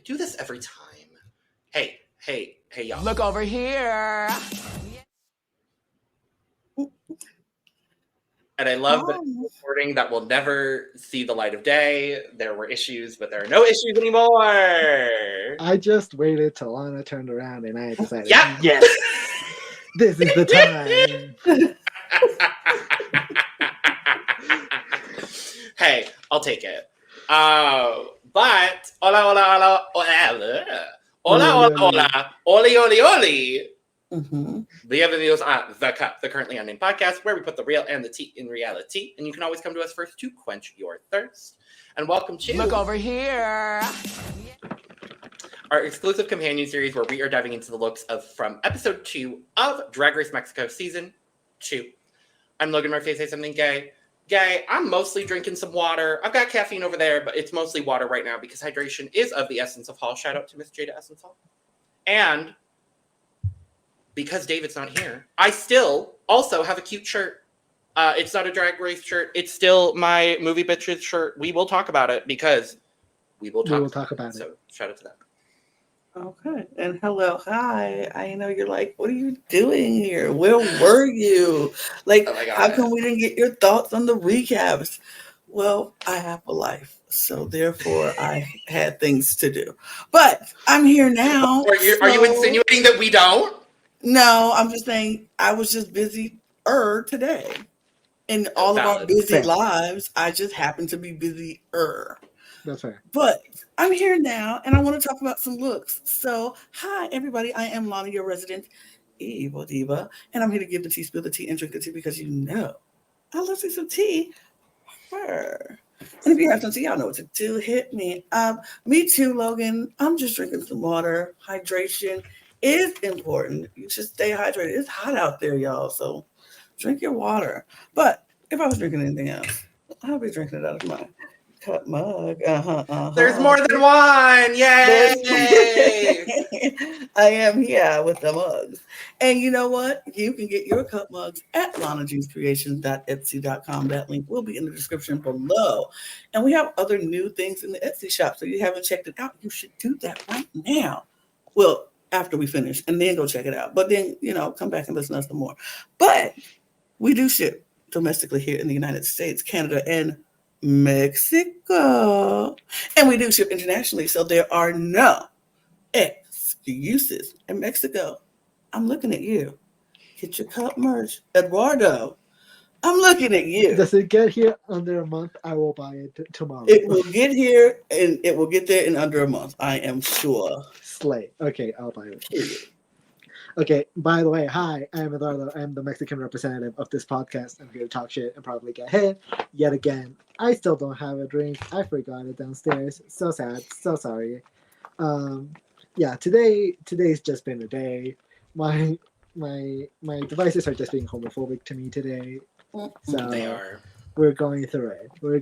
do this every time. Hey, y'all. Look over here. And I love the recording that will never see the light of day. There were issues, but there are no issues anymore. I just waited till Lana turned around and I decided, yeah. Yes, this is the time. Hey, I'll take it. But hola. Oli. Mm-hmm. Bienvenidos a The Cup, the Currently Unnamed Podcast, where we put the real and the tea in reality. And you can always come to us first to quench your thirst. And welcome to Look over here. Our exclusive companion series where we are diving into the looks from episode 2 of Drag Race Mexico season 2. I'm Logan Murphy. Say something gay. I'm mostly drinking some water. I've got caffeine over there, but it's mostly water right now because hydration is of the essence of Hall. Shout out to Miss Jada Essence Hall. And because David's not here, I still also have a cute shirt. It's not a Drag Race shirt. It's still my Movie Bitches shirt. We will talk about it because we will talk about it. So shout out to that. Okay. And hello. Hi. I know you're like, what are you doing here? Where were you? Like, how come we didn't get your thoughts on the recaps? Well, I have a life. So therefore, I had things to do. But I'm here now. Are you insinuating that we don't? No, I'm just saying I was just busy today. In all of our busy lives, I just happened to be busy-er. That's fair. But I'm here now, and I want to talk about some looks. So, hi, everybody. I am Lana, your resident evil diva, and I'm here to give the tea, spill the tea, and drink the tea because you know I love to see some tea. And if you have some tea, y'all know what to do. Hit me up. Me too, Logan. I'm just drinking some water. Hydration is important. You should stay hydrated. It's hot out there, y'all. So drink your water. But if I was drinking anything else, I'll be drinking it out of my cup mug. There's more than one. Yay! I am here with the mugs. And you know what? You can get your cup mugs at lanajuicecreations.etsy.com. That link will be in the description below. And we have other new things in the Etsy shop. So if you haven't checked it out, you should do that right now. Well, after we finish, and then go check it out. But then, come back and listen to us some more. But we do ship domestically here in the United States, Canada, and Mexico. And we do ship internationally, so there are no excuses. In Mexico, I'm looking at you. Get your cup merch. Eduardo, I'm looking at you. Does it get here under a month? I will buy it tomorrow. It will get here, and it will get there in under a month. I am sure. Slay. Okay, I'll buy it. Okay, by the way, hi, I'm Eduardo. I'm the Mexican representative of this podcast. I'm here to talk shit and probably get hit yet again. I still don't have a drink. I forgot it downstairs. So sad. So sorry. Yeah, today's just been a day. My devices are just being homophobic to me today. So they are. We're going through it. We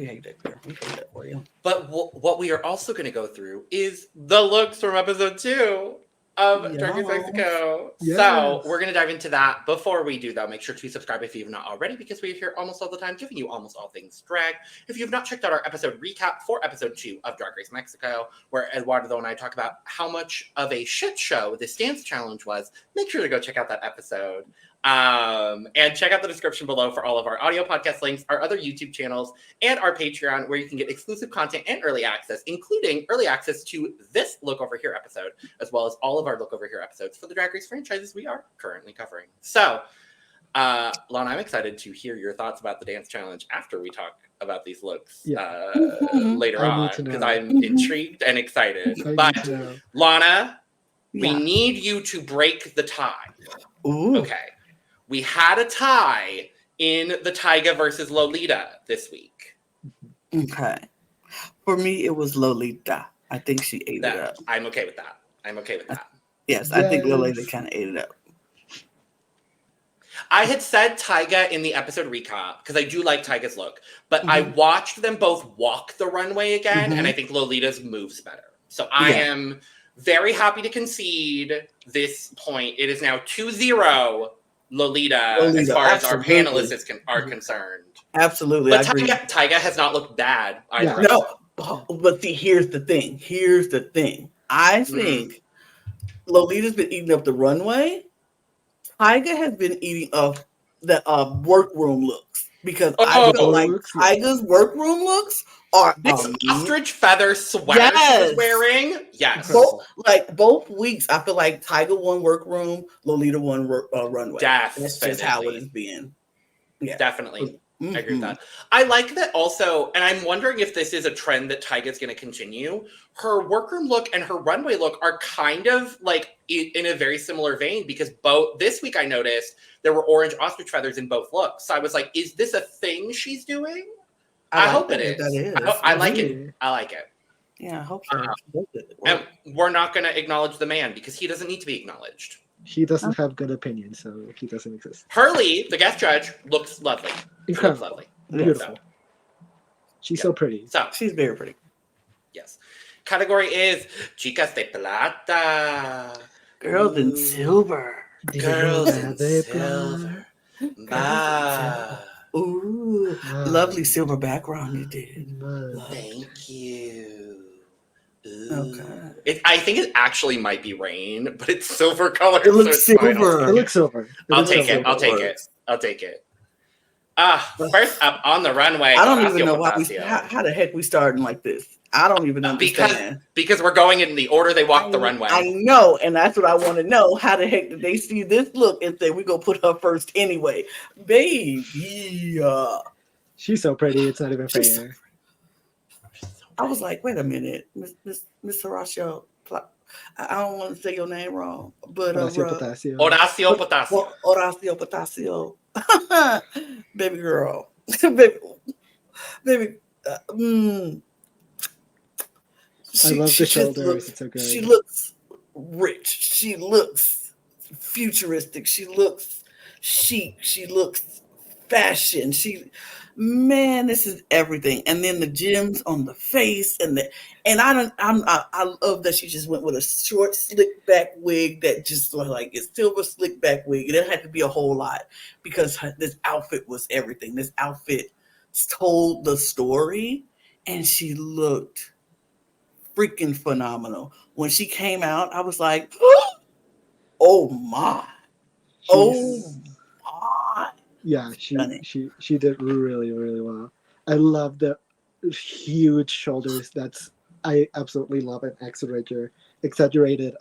hate that girl. We hate that for you. But what we are also going to go through is the looks from episode 2 of Drag Race Mexico. Yes. So we're going to dive into that. Before we do, though, make sure to subscribe if you've not already, because we're here almost all the time, giving you almost all things drag. If you've not checked out our episode recap for episode 2 of Drag Race Mexico, where Eduardo and I talk about how much of a shit show this dance challenge was, make sure to go check out that episode. And check out the description below for all of our audio podcast links, our other YouTube channels, and our Patreon, where you can get exclusive content and early access, including early access to this Look Over Here episode, as well as all of our Look Over Here episodes for the Drag Race franchises we are currently covering. So, Lana, I'm excited to hear your thoughts about the dance challenge after we talk about these looks later on, because I'm intrigued and excited. But Lana, we need you to break the tie. Ooh. Okay. We had a tie in the Tyga versus Lolita this week. Okay. For me, it was Lolita. I think she ate it up. I'm okay with that. Yes, I think Lolita kind of ate it up. I had said Tyga in the episode recap because I do like Tyga's look, but I watched them both walk the runway again, and I think Lolita's moves better. So I am very happy to concede this point. It is now 2-0 Lolita as far as our panelists are concerned. Absolutely. But Tyga has not looked bad either. No, But see, here's the thing. I think Lolita's been eating up the runway. Tyga has been eating up the workroom looks because I feel like Tyga's workroom looks are this ostrich feather sweater she was wearing. Yes, both weeks. I feel like Tyga won workroom, Lolita won runway. Definitely. That's just how it is being. Yeah, definitely. I agree with that. I like that also, and I'm wondering if this is a trend that Tyga's going to continue. Her workroom look and her runway look are kind of like in a very similar vein because both this week I noticed there were orange ostrich feathers in both looks. So I was like, is this a thing she's doing? I hope it is. I like it. I like it. Yeah, I hope so. And we're not going to acknowledge the man because he doesn't need to be acknowledged. He doesn't have good opinions, so he doesn't exist. Hurley, the guest judge, looks lovely. Incredible. Looks lovely. Beautiful. So, she's so pretty. So she's very pretty. Yes. Category is Chicas de Plata. Girls in silver. Girls in silver. Ooh, lovely silver background you did. Thank you. Ooh. Okay. I think it actually might be rain, but it's silver color. It looks silver. It looks silver. I'll take it. First up on the runway. I don't even know how the heck we starting like this. I don't even understand. Because we're going in the order they walk the runway. I know, and that's what I want to know. How the heck did they see this look and say we're gonna put her first anyway? Baby. She's so pretty, it's not even fair. I was like, wait a minute, Miss Horacio. I don't want to say your name wrong, but Horacio Potasio. Baby girl. baby. I love the shoulders. It's so good. She looks rich. She looks futuristic. She looks chic. She looks fashion. Man, this is everything. And then the gems on the face I love that she just went with a short, slick back wig that just like it's silver slick back wig. It didn't have to be a whole lot because this outfit was everything. This outfit told the story, and she looked freaking phenomenal. When she came out, I was like, oh my. Yeah, she did really, really well. I love the huge shoulders. I absolutely love an exaggerated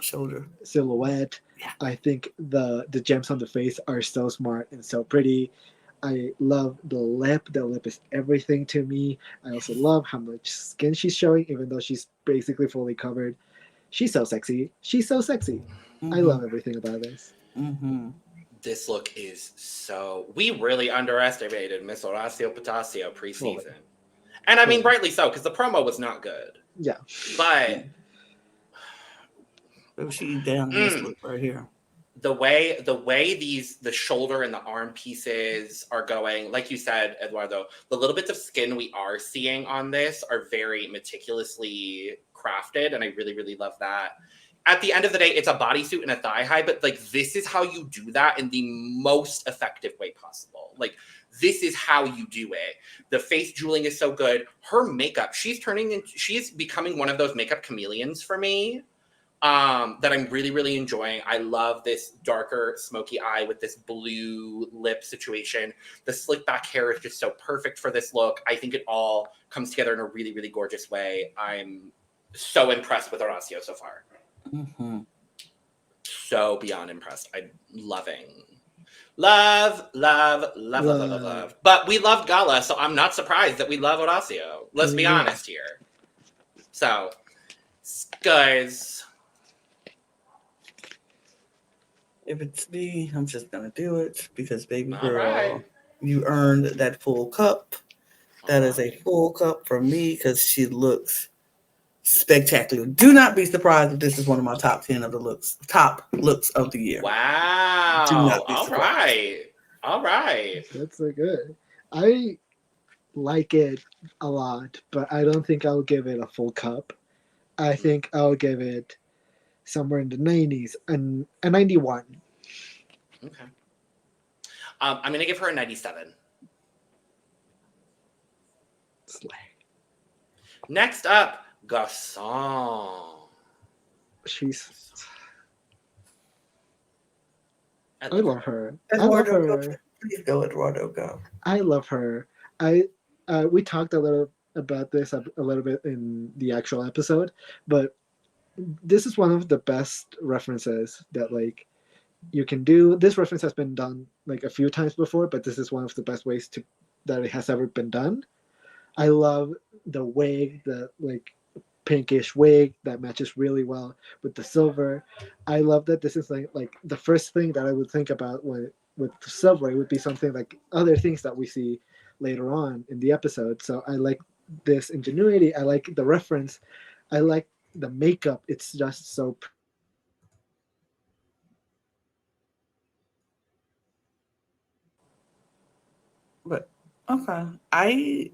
shoulder silhouette. Yeah. I think the gems on the face are so smart and so pretty. I love the lip. The lip is everything to me. I also love how much skin she's showing, even though she's basically fully covered. She's so sexy. Mm-hmm. I love everything about this. Mm-hmm. This look is so... We really underestimated Miss Horacio Potasio preseason. And I mean, rightly so, because the promo was not good. Yeah. But... She down this look right here. The way the shoulder and the arm pieces are going, like you said, Eduardo, the little bits of skin we are seeing on this are very meticulously crafted, and I really, really love that. At the end of the day, it's a bodysuit and a thigh high, but like this is how you do that in the most effective way possible. Like this is how you do it. The face jeweling is so good. Her makeup, she's becoming one of those makeup chameleons for me. That I'm really, really enjoying. I love this darker smoky eye with this blue lip situation. The slick back hair is just so perfect for this look. I think it all comes together in a really, really gorgeous way. I'm so impressed with Horacio so far. Mm-hmm. So beyond impressed. I'm loving. Love. But we loved Gala, so I'm not surprised that we love Horacio. Let's be honest here. So, guys... If it's me, I'm just gonna do it because, baby girl, you earned that full cup. That is a full cup for me because she looks spectacular. Do not be surprised if this is one of my top 10 of the top looks of the year. Wow! Do not be surprised. All right. That's so good. I like it a lot, but I don't think I'll give it a full cup. I think I'll give it somewhere in the 90s, and a 91. Okay. I'm going to give her a 97. Slay. Next up, Garconne. I love her. Eduardo, go. Please go, Eduardo, go. I love her. We talked a little about this a little bit in the actual episode, but this is one of the best references that like you can do. This reference has been done like a few times before, but this is one of the best ways that it has ever been done. I love the wig, the like pinkish wig that matches really well with the silver. I love that this is like the first thing that I would think about with silver. It would be something like other things that we see later on in the episode. So I like this ingenuity. I like the reference. I like the makeup. It's just so But okay,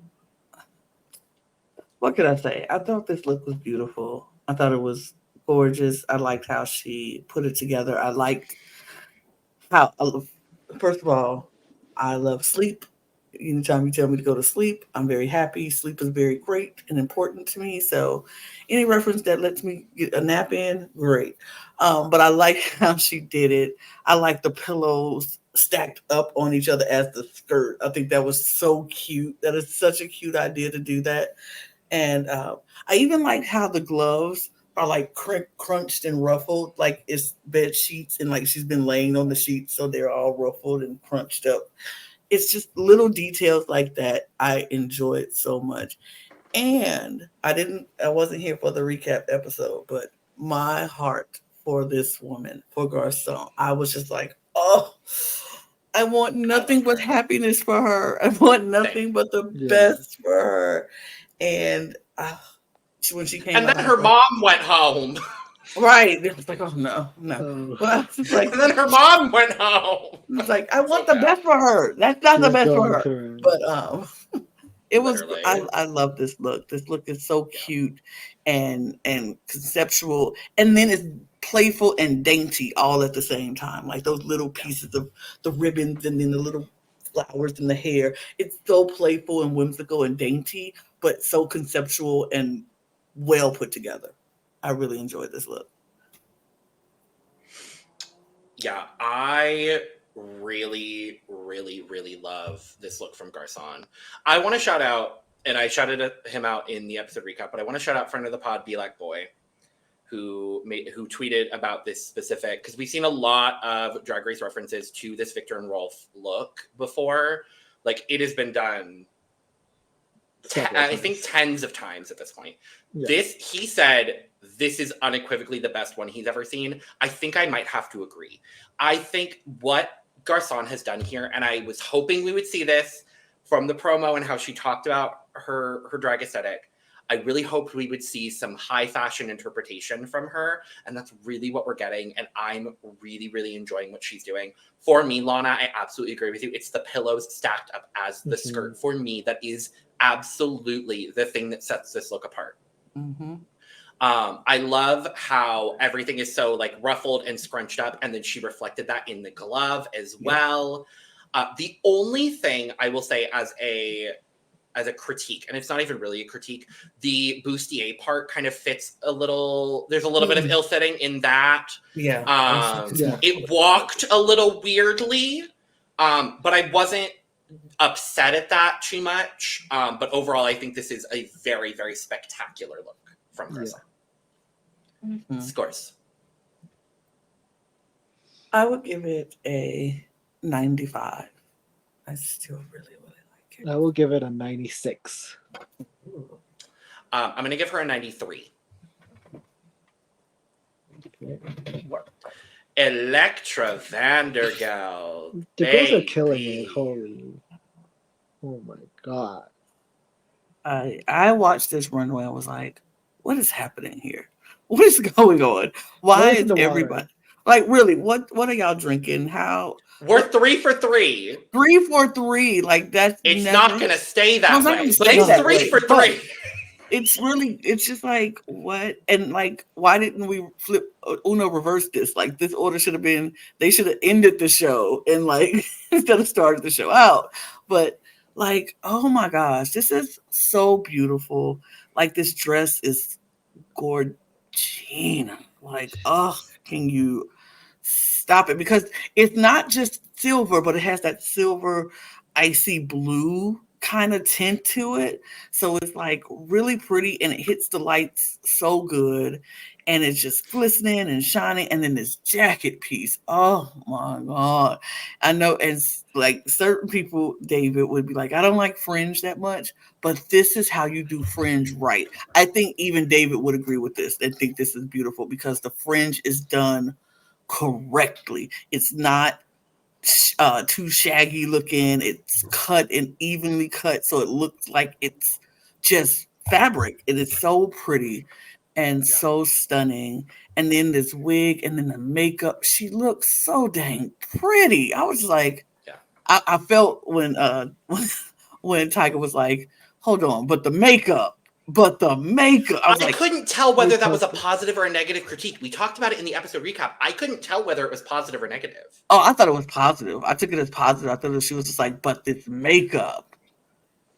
what could I say? I thought this look was beautiful. I thought it was gorgeous. I liked how she put it together. I liked how, first of all, I love sleep. Anytime you tell me to go to sleep, I'm very happy. Sleep is very great and important to me. So any reference that lets me get a nap in, great. But I like how she did it. I like the pillows stacked up on each other as the skirt. I think that was so cute. That is such a cute idea to do that. And I even like how the gloves are like crunched and ruffled, like it's bed sheets, and like she's been laying on the sheets, so they're all ruffled and crunched up. It's just little details like that I enjoyed so much. And I wasn't here for the recap episode, but my heart for this woman, for Garconne, I was just like, oh, I want nothing but happiness for her. I want nothing but the best for her. And when she came, and then her mom went home. Right, it was like, oh no. Well, like, and then her mom went home. It's like, I want the best for her. That's not the best for her. But it was. I love this look. This look is so cute and conceptual, and then it's playful and dainty all at the same time. Like those little pieces of the ribbons and then the little flowers in the hair. It's so playful and whimsical and dainty, but so conceptual and well put together. I really enjoyed this look. Yeah, I really, really, really love this look from Garconne. I want to shout out, and I shouted him out in the episode recap, but I want to shout out friend of the pod, Be Like Boy, who tweeted about this specific, because we've seen a lot of Drag Race references to this Victor and Rolf look before. Like, it has been done, I think, tens of times at this point. Yeah. He said, this is unequivocally the best one he's ever seen. I think I might have to agree. I think what Garconne has done here, and I was hoping we would see this from the promo and how she talked about her drag aesthetic, I really hoped we would see some high fashion interpretation from her, and that's really what we're getting, and I'm really, really enjoying what she's doing. For me, Lana, I absolutely agree with you. It's the pillows stacked up as the skirt. For me, that is absolutely the thing that sets this look apart. Mm-hmm. I love how everything is so like ruffled and scrunched up, and then she reflected that in the glove as well. The only thing I will say as a critique, and it's not even really a critique, the bustier part kind of fits a little. There's a little bit of ill-fitting in that. It walked a little weirdly, but I wasn't upset at that too much. But overall, I think this is a very, very spectacular look from Garconne. Mm-hmm. Scores. I would give it a 95. I still really, really like it. I will give it a 96. I'm going to give her a 93. Elektra Vandergeld. The girls are killing it. Holy. Oh my God. I watched this runway and was like, what is happening here? What is going on? Why is everybody like, really? What are y'all drinking? How we're 3 for 3. 3 for 3. Like that's not gonna stay that way. But it's 3 for 3. It's just like, what? And like, why didn't we flip Uno reverse this? Like, this order should have been, they should have ended the show and like instead of started the show out. But like, oh my gosh, this is so beautiful. Like, this dress is gorgina. Like, oh, can you stop it? Because it's not just silver, but it has that silver icy blue kind of tint to it. So it's like really pretty, and it hits the lights so good, and it's just glistening and shining. And then this jacket piece, oh my God. I know, and like certain people, David, would be like, I don't like fringe that much, but this is how you do fringe right. I think even David would agree with this and think this is beautiful because the fringe is done correctly. It's not too shaggy looking. It's cut and evenly cut, so it looks like it's just fabric. It is so pretty and so stunning. And then this wig and then the makeup. She looks so dang pretty. I was like, I felt when Tiger was like, hold on, but the makeup. I couldn't tell whether that was a positive or a negative critique. We talked about it in the episode recap. I couldn't tell whether it was positive or negative. Oh, I thought it was positive. I took it as positive. I thought she was just like, but this makeup.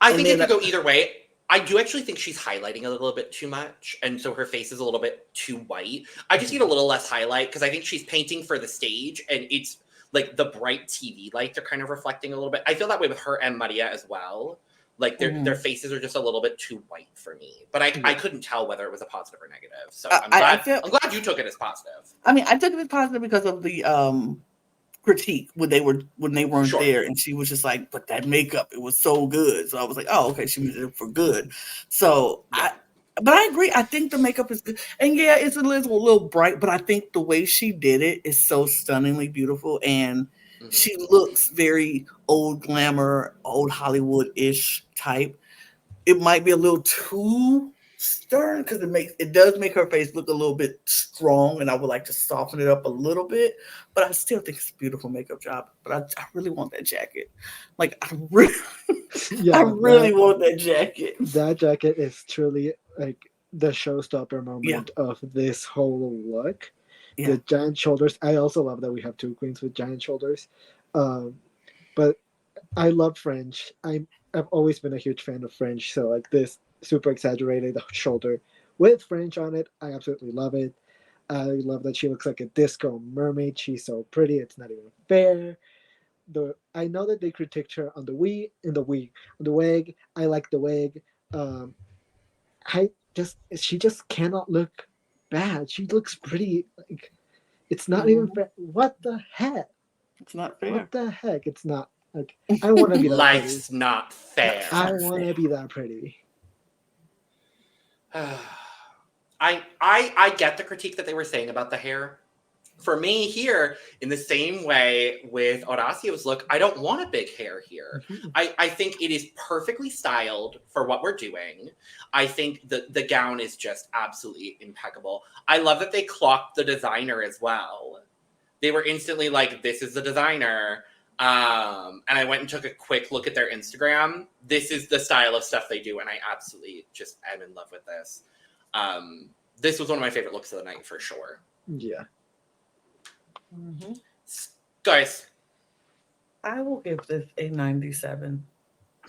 I think it could go either way. I do actually think she's highlighting a little bit too much, and so her face is a little bit too white. I just need a little less highlight because I think she's painting for the stage, and it's like the bright TV lights are kind of reflecting a little bit. I feel that way with her and Maria as well. Like their faces are just a little bit too white for me, but I couldn't tell whether it was a positive or negative. So I'm glad you took it as positive. I mean, I took it as positive because of the critique when they weren't there, and she was just like, but that makeup, it was so good. So I was like, oh, okay, she was there for good. So but I agree. I think the makeup is good, and it's a little bright, but I think the way she did it is so stunningly beautiful, and she looks very old glamour, old Hollywood-ish type. It might be a little too stern because it does make her face look a little bit strong, and I would like to soften it up a little bit. But I still think it's a beautiful makeup job. But I really want that jacket. Like I really want that jacket. That jacket is truly like the showstopper moment of this whole look. The giant shoulders. I also love that we have two queens with giant shoulders. But I love French. I've always been a huge fan of French. So like this super exaggerated shoulder with French on it, I absolutely love it. I love that she looks like a disco mermaid. She's so pretty. It's not even fair. I know that they critiqued her on the wig. I like the wig. She just cannot look bad. She looks pretty. Like it's not even fair. What the heck? It's not fair. What the heck? It's not. Like I want to be that Life's pretty. not fair. I want to be that pretty. I get the critique that they were saying about the hair. For me here, in the same way with Horacio's look, I don't want a big hair here. Mm-hmm. I think it is perfectly styled for what we're doing. I think the gown is just absolutely impeccable. I love that they clocked the designer as well. They were instantly like, this is the designer. And I went and took a quick look at their Instagram. This is the style of stuff they do, and I absolutely just am in love with this. This was one of my favorite looks of the night for sure. Yeah. Mm-hmm. Guys, I will give this a 97.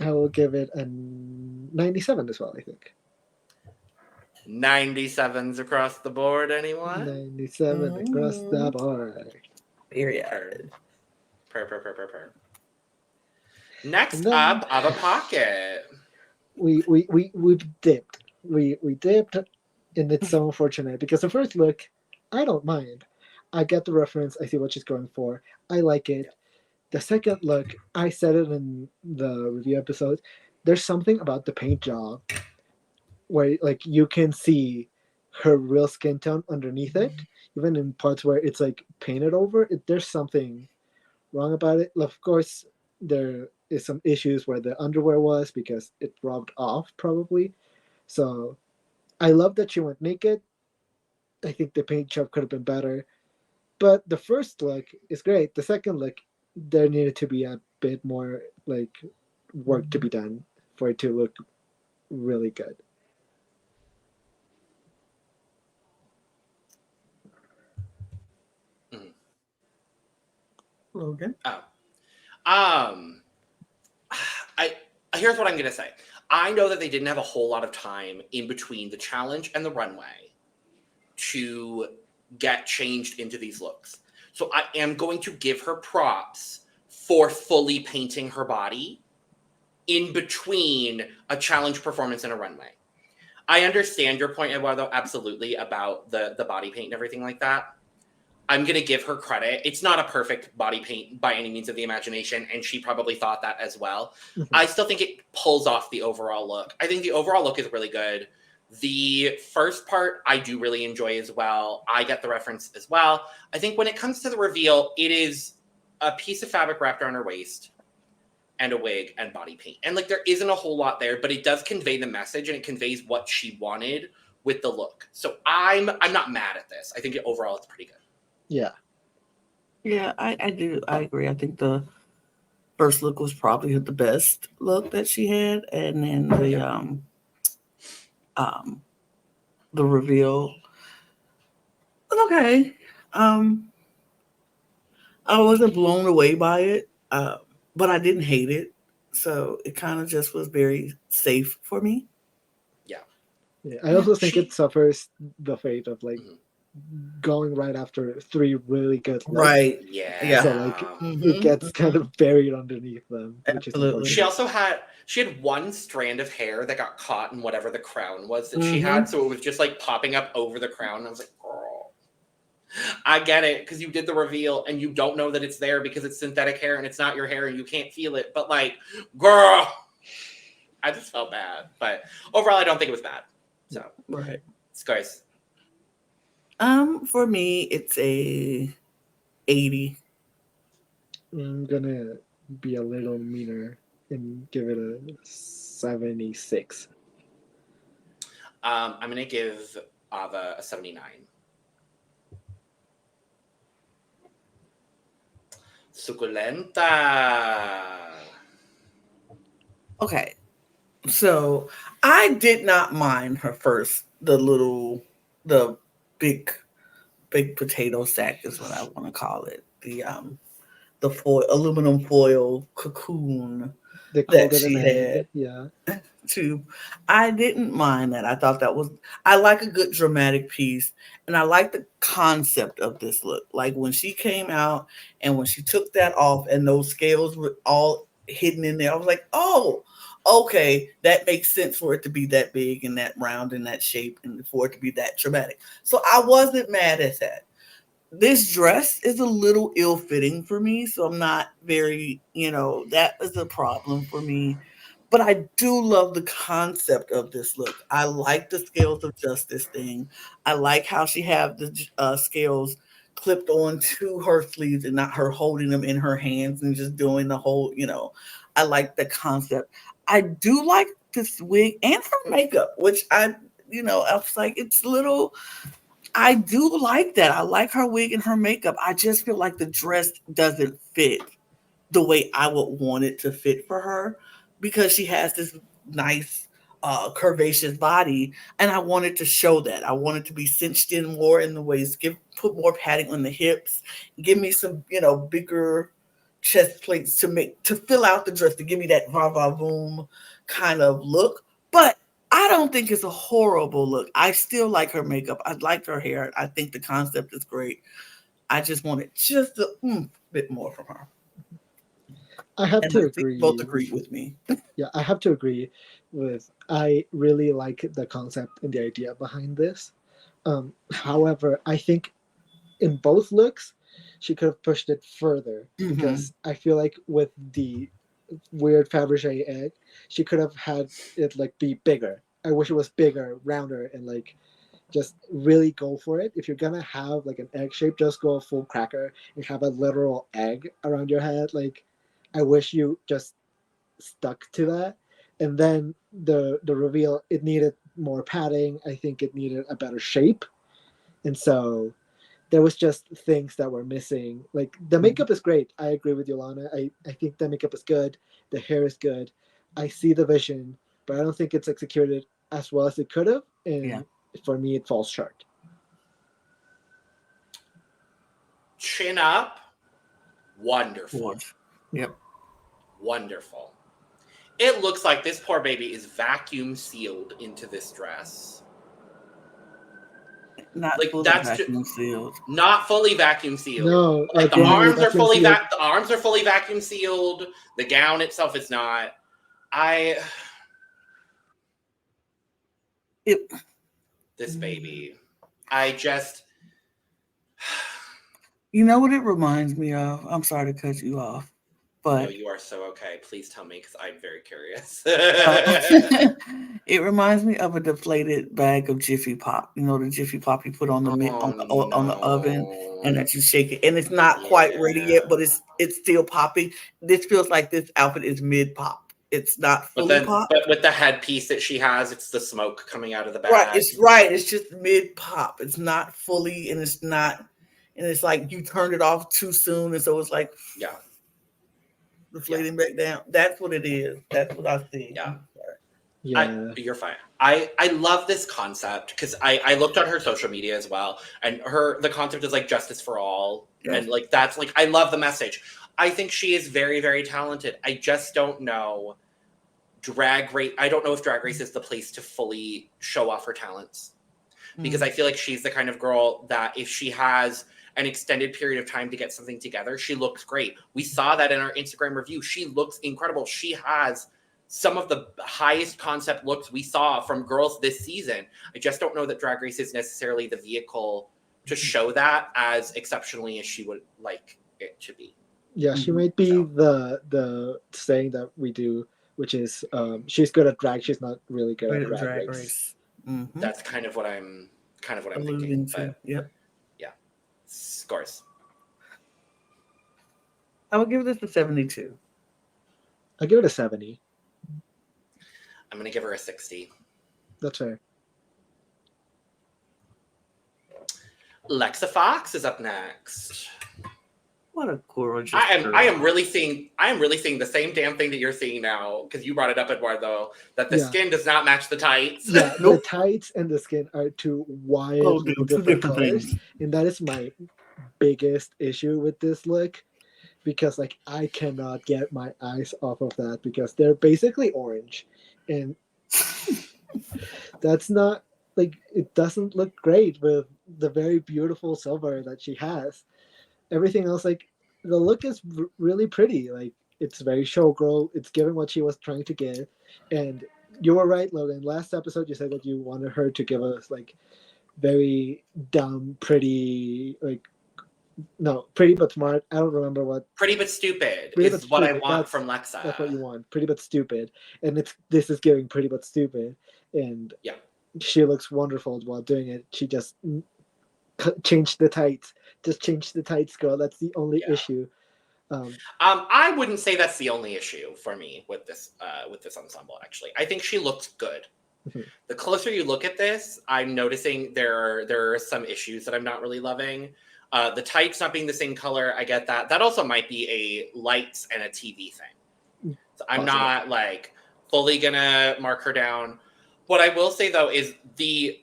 I will give it a 97 as well, I think. 97s across the board, anyone? 97 across the board. Period. Per. Next up, Ava Pocket. We dipped. We dipped, and it's so unfortunate because the first look, I don't mind. I get the reference. I see what she's going for. I like it. The second look, I said it in the review episode. There's something about the paint job where like you can see her real skin tone underneath it, even in parts where it's like painted over. There's something wrong about it. Of course, there is some issues where the underwear was because it rubbed off probably. So I love that she went naked. I think the paint job could have been better. But the first look is great. The second look, there needed to be a bit more like work to be done for it to look really good. Logan. Here's what I'm gonna say. I know that they didn't have a whole lot of time in between the challenge and the runway to get changed into these looks. So I am going to give her props for fully painting her body in between a challenge performance and a runway. I understand your point, Eduardo, absolutely, about the body paint and everything like that. I'm going to give her credit. It's not a perfect body paint by any means of the imagination, and she probably thought that as well. Mm-hmm. I still think it pulls off the overall look. I think the overall look is really good. The first part, I do really enjoy as well. I get the reference as well. I think when it comes to the reveal, it is a piece of fabric wrapped around her waist and a wig and body paint. And like, there isn't a whole lot there, but it does convey the message and it conveys what she wanted with the look. So I'm not mad at this. I think overall it's pretty good. Yeah. Yeah, I do. I agree. I think the first look was probably the best look that she had. And then the reveal. Okay. I wasn't blown away by it, but I didn't hate it. So it kind of just was very safe for me. Yeah. I also think it suffers the fate of like going right after 3 really good looks. Right. Yeah. So like it gets kind of buried underneath them. Absolutely. She had one strand of hair that got caught in whatever the crown was that she had. So it was just like popping up over the crown. And I was like, girl, I get it. Because you did the reveal and you don't know that it's there because it's synthetic hair and it's not your hair and you can't feel it. But like, girl, I just felt bad. But overall, I don't think it was bad. So, right. Scars. For me, it's a 80. I'm gonna be a little meaner and give it a 76. I'm gonna give Ava a 79. Suculenta. Okay, so I did not mind her first. The big potato sack is what I want to call it. The aluminum foil cocoon that she had. Yeah. Too. I didn't mind that. I thought I like a good dramatic piece, and I like the concept of this look. Like when she came out and when she took that off and those scales were all hidden in there, I was like, oh, okay, that makes sense for it to be that big and that round and that shape and for it to be that dramatic. So I wasn't mad at that. This dress is a little ill-fitting for me, so I'm not very, that is a problem for me. But I do love the concept of this look. I like the scales of justice thing. I like how she have the scales clipped onto her sleeves and not her holding them in her hands and just doing the whole, I like the concept. I do like this wig and her makeup, which I was like, it's a little... I do like that. I like her wig and her makeup. I just feel like the dress doesn't fit the way I would want it to fit for her because she has this nice curvaceous body, and I wanted to show that. I wanted to be cinched in more in the waist, put more padding on the hips, give me some, bigger chest plates to fill out the dress, to give me that va-va-voom kind of look. But I don't think it's a horrible look. I still like her makeup. I like her hair. I think the concept is great. I just wanted just a bit more from her. I have to agree. Both agree with me. Yeah, I have to agree with. I really like the concept and the idea behind this. However, I think in both looks, she could have pushed it further because I feel like with the weird Fabergé egg, she could have had it like be bigger. I wish it was bigger, rounder, and like just really go for it. If you're gonna have like an egg shape, just go full cracker and have a literal egg around your head. Like, I wish you just stuck to that. And then the reveal, it needed more padding. I think it needed a better shape, and so there was just things that were missing. Like the makeup is great. I agree with Lana. I think the makeup is good. The hair is good. I see the vision, but I don't think it's executed as well as it could have. And for me, it falls short. Chin up. Wonderful. Yep. Wonderful. It looks like this poor baby is vacuum sealed into this dress. Not like fully that's vacuum sealed. Not fully vacuum sealed. No, like the arms are fully sealed. the arms are fully vacuum sealed. The gown itself is not. This baby. I just. You know what it reminds me of? I'm sorry to cut you off, but no, you are so okay. Please tell me because I'm very curious. It reminds me of a deflated bag of Jiffy Pop. You know the Jiffy Pop you put on the on the oven and that you shake it, and it's not quite ready yet, but it's still popping. This feels like this outfit is mid pop. It's not fully pop. But with the headpiece that she has, it's the smoke coming out of the bag. Right. It's just mid pop. It's not fully, and it's not, and it's like you turned it off too soon, and so it's like deflating back down. That's what it is. That's what I see. Yeah. You're fine. I love this concept because I looked on her social media as well, and the concept is like justice for all, and like that's like I love the message. I think she is very, very talented. I just don't know I don't know if Drag Race is the place to fully show off her talents, because I feel like she's the kind of girl that if she has an extended period of time to get something together, she looks great. We saw that in our Instagram review. She looks incredible. She has some of the highest concept looks we saw from girls this season. I just don't know that Drag Race is necessarily the vehicle to show that as exceptionally as she would like it to be. Yeah, she might be the saying that we do, which is she's good at drag, she's not really good at drag race. Mm-hmm. That's kind of what I'm thinking. But yeah. Scores. I would give this a 72. I'll give it a 70. I'm gonna give her a 60. That's fair. Leexa Fox is up next. What a gorgeous! I am really seeing the same damn thing that you're seeing now, because you brought it up, Eduardo, that the skin does not match the tights. Yeah, the tights and the skin are two wildly different colors, things. And that is my biggest issue with this look, because like I cannot get my eyes off of that because they're basically orange, and that's not like it doesn't look great with the very beautiful silver that she has. Everything else, like the look is really pretty. Like it's very showgirl. It's giving what she was trying to give. And you were right, Logan. Last episode, you said that you wanted her to give us like very dumb, pretty, pretty but smart. I don't remember what. Pretty but stupid is what I want from Leexa. That's what you want. Pretty but stupid. And this is giving pretty but stupid. And she looks wonderful while doing it. She just changed the tights. Just change the tights, girl. That's the only issue. I wouldn't say that's the only issue for me with this ensemble. Actually, I think she looks good. Mm-hmm. The closer you look at this, I'm noticing there are some issues that I'm not really loving. The tights not being the same color, I get that. That also might be a lights and a TV thing. So I'm not like fully gonna mark her down. What I will say though is the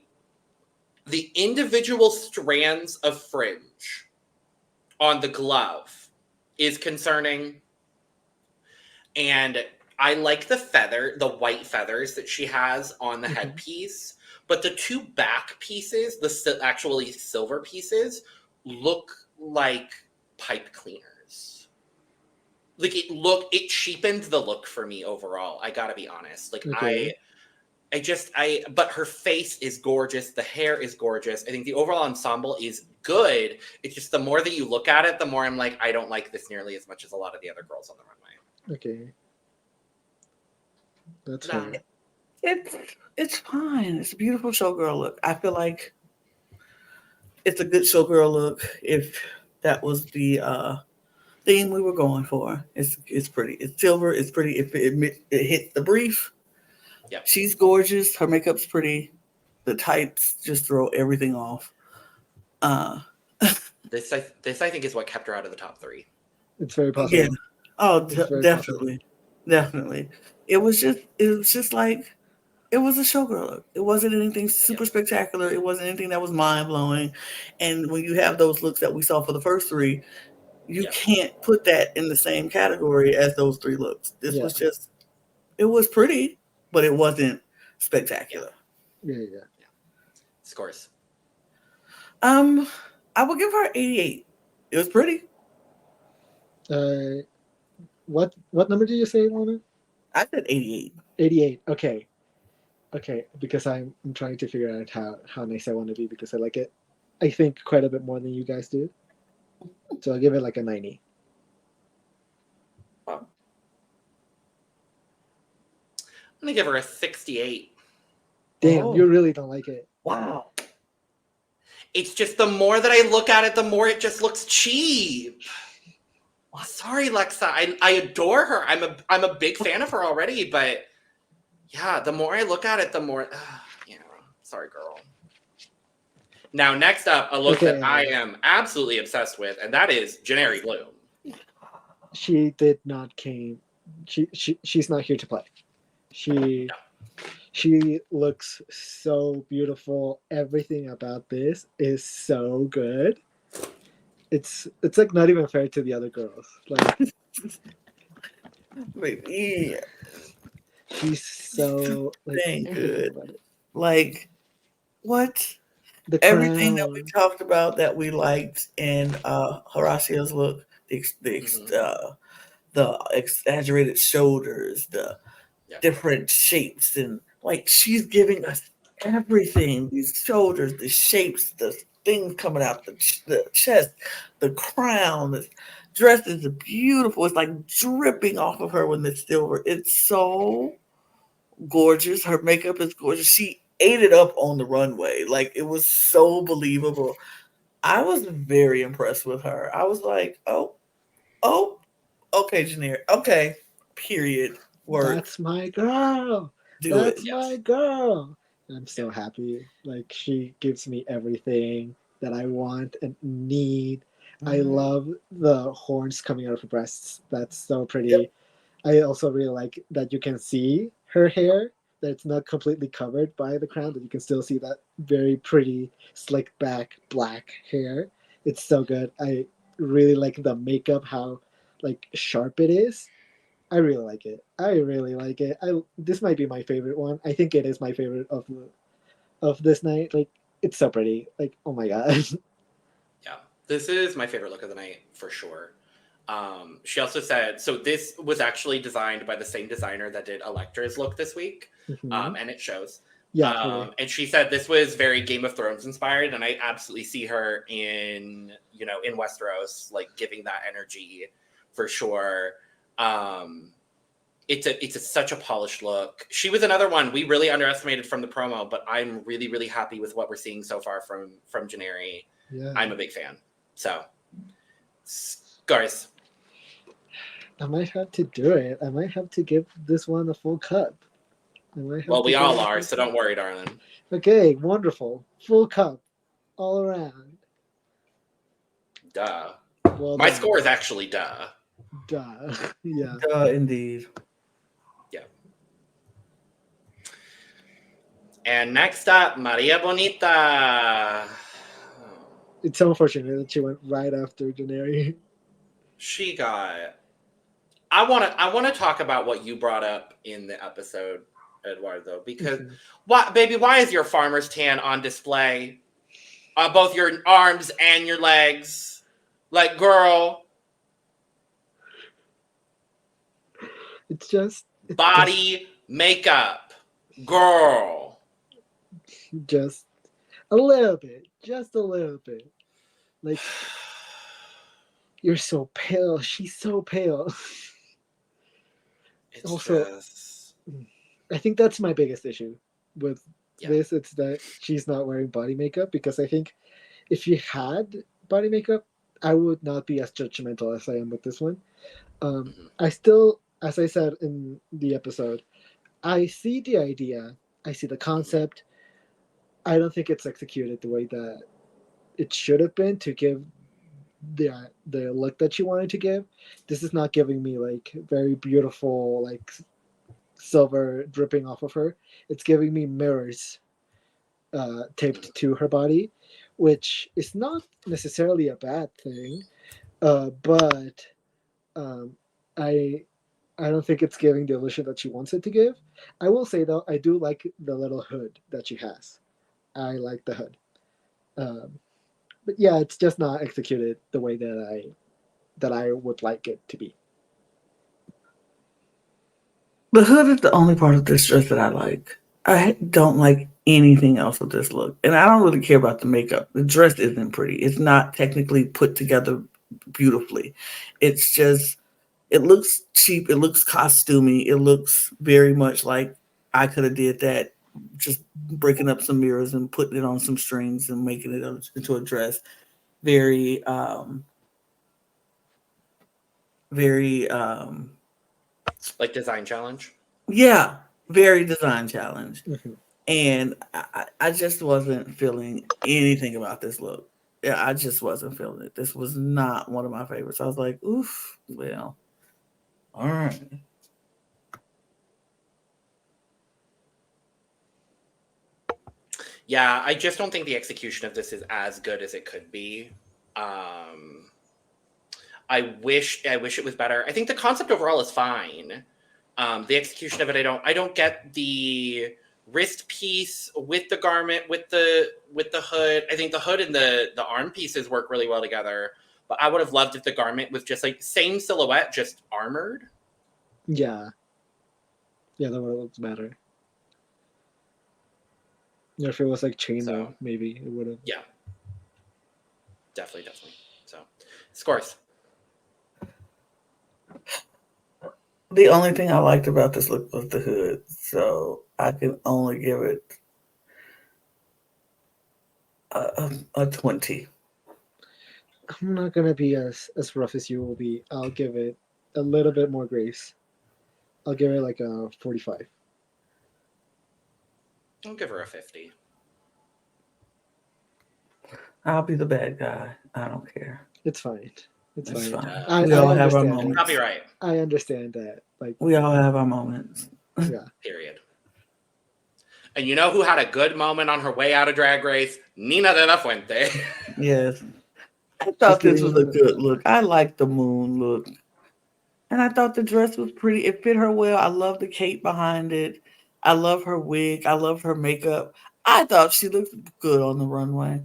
individual strands of fringe on the glove is concerning. And I like the white feathers that she has on the headpiece, but the two back pieces, the actually silver pieces, look like pipe cleaners. Like it cheapened the look for me overall. I gotta be honest. Like but her face is gorgeous. The hair is gorgeous. I think the overall ensemble is good. It's just the more that you look at it, the more I'm like, I don't like this nearly as much as a lot of the other girls on the runway. Okay. That's fine. It's fine. It's a beautiful showgirl look. I feel like it's a good showgirl look if that was the theme we were going for. It's pretty. It's silver. It's pretty. If it hits the brief. Yeah. She's gorgeous. Her makeup's pretty. The tights just throw everything off. This I think is what kept her out of the top 3. It's very possible. Yeah. Oh, definitely. Definitely. It was just like it was a showgirl look. It wasn't anything super spectacular. It wasn't anything that was mind-blowing. And when you have those looks that we saw for the first 3, you can't put that in the same category as those 3 looks. This was just It was pretty, but it wasn't spectacular. Yeah. Scores. I would give her 88. It was pretty. What number did you say, Lana? I said 88. 88. Okay, because I'm trying to figure out how nice I want to be because I like it, I think, quite a bit more than you guys do. So I'll give it like a 90. Wow. I'm gonna give her a 68. Damn, you really don't like it. Wow. It's just the more that I look at it, the more it just looks cheap. Sorry, Leexa. I adore her. I'm a big fan of her already, but yeah, the more I look at it, the more sorry, girl. Now, next up, a look that I am absolutely obsessed with, and that is Jenary Bloom. She did not came. She's not here to play. She looks so beautiful. Everything about this is so good. It's like not even fair to the other girls. Like, Maybe. she's so like good. Like, what? The Everything that crown. we talked about that we liked in Horacio's look, the exaggerated shoulders, the different shapes, and like she's giving us everything. These shoulders, the shapes, the things coming out, the chest, the crown, the dress is beautiful. It's like dripping off of her when it's silver. It's so gorgeous. Her makeup is gorgeous. She ate it up on the runway. Like, it was so believable. I was very impressed with her. I was like, oh, okay, Jenary. Okay, period. Word. That's my girl. That's my girl. I'm so happy. Like, she gives me everything that I want and need. I love the horns coming out of her breasts. That's so pretty. Yep. I also really like that you can see her hair, that it's not completely covered by the crown, that you can still see that very pretty, slicked back black hair. It's so good. I really like the makeup, how like sharp it is. I really like it. This might be my favorite one. I think it is my favorite of this night. Like, it's so pretty. Like, oh my god. Yeah, this is my favorite look of the night for sure. She also said, so this was actually designed by the same designer that did Elektra's look this week, and it shows. Yeah. And she said this was very Game of Thrones inspired, and I absolutely see her in Westeros, like giving that energy for sure. It's such a polished look. She was another one we really underestimated from the promo, but I'm really, really happy with what we're seeing so far from Jenary. Yeah. I'm a big fan. So, scars. I might have to do it. I might have to give this one a full cup. Well, we all are, so don't worry, darling. Okay, wonderful. Full cup all around. Duh. Well, my score is actually duh. Duh. Yeah. Duh, indeed. Yeah. And next up, Maria Bonita. It's so unfortunate that she went right after Jenary. She got... I want to talk about what you brought up in the episode, Eduardo, because why is your farmer's tan on display? Both your arms and your legs. Like, girl. It's just body makeup. Girl. Just a little bit. Just a little bit. Like, you're so pale. She's so pale. It's also, just... I think that's my biggest issue with this. It's that she's not wearing body makeup, because I think if she had body makeup, I would not be as judgmental as I am with this one. I still, as I said in the episode, I see the idea. I see the concept. I don't think it's executed the way that it should have been to give the look that she wanted to give. This is not giving me like very beautiful like silver dripping off of her. It's giving me mirrors taped to her body, which is not necessarily a bad thing, but I I don't think it's giving the illusion that she wants it to give. I will say though, I do like the little hood that she has. I like the hood. Um, but yeah, it's just not executed the way that I would like it to be. The hood is the only part of this dress that I like. I don't like anything else with this look. And I don't really care about the makeup. The dress isn't pretty. It's not technically put together beautifully. It's just, it looks cheap. It looks costumey. It looks very much like I could have did that, just breaking up some mirrors and putting it on some strings and making it into a dress. Very, very, like design challenge. yeah, very design challenge. Mm-hmm. And I just wasn't feeling anything about this look. Yeah, I just wasn't feeling it. This was not one of my favorites. I was like, oof, well, all right. Yeah, I just don't think the execution of this is as good as it could be. I wish it was better. I think the concept overall is fine. The execution of it, I don't get the wrist piece with the garment with the hood. I think the hood and the arm pieces work really well together. But I would have loved if the garment was just like same silhouette, just armored. Yeah. Yeah, that would have looked better. Yeah, if it was like chainmail, maybe it would have. Yeah. Definitely. So, scores. The only thing I liked about this look was the hood. So I can only give it a 20. I'm not gonna be as rough as you will be. I'll give it a little bit more grace. I'll give it like a 45. I'll give her a 50. I'll be the bad guy. I don't care. It's fine. It's fine. We all have our understand moments. I'll be right. I understand that. Like We all have our moments. yeah. Period. And you know who had a good moment on her way out of Drag Race? Nina de la Fuente. Yes. I thought this was a good look. I liked the moon look. And I thought the dress was pretty. It fit her well. I love the cape behind it. I love her wig. I love her makeup. I thought she looked good on the runway.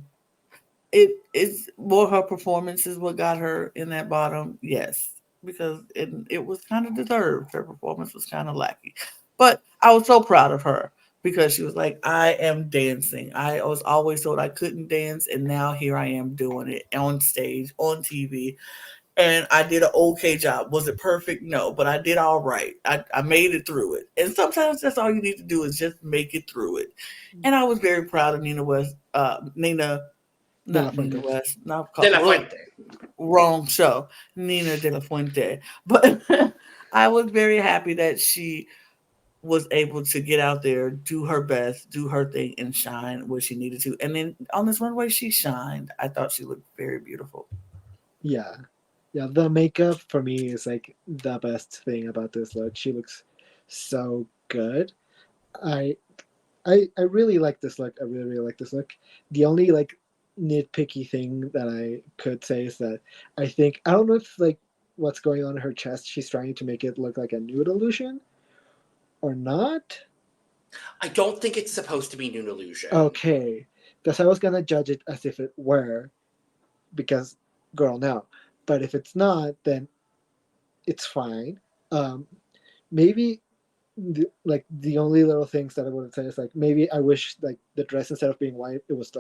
It's more her performance is what got her in that bottom. Yes. Because it was kind of deserved. Her performance was kind of lackey. But I was so proud of her because she was like, I am dancing. I was always told I couldn't dance, and now here I am doing it on stage, on TV. And I did an okay job. Was it perfect? No, but I did all right. I made it through it. And sometimes that's all you need to do is just make it through it. And I was very proud of Nina West. Nina West. Not De la Fuente. Wrong show. Nina de la Fuente. But I was very happy that she was able to get out there, do her best, do her thing, and shine where she needed to. And then on this runway, she shined. I thought she looked very beautiful. Yeah. Yeah, the makeup for me is like the best thing about this look. She looks so good. I really like this look. I really like this look. The only like nitpicky thing that I could say is that I don't know if like what's going on in her chest, she's trying to make it look like a nude illusion or not. I don't think it's supposed to be nude illusion. Okay. Because I was gonna judge it as if it were, because girl, no. But if it's not, then it's fine. Maybe the only little things that I would say is like maybe I wish like the dress instead of being white, it was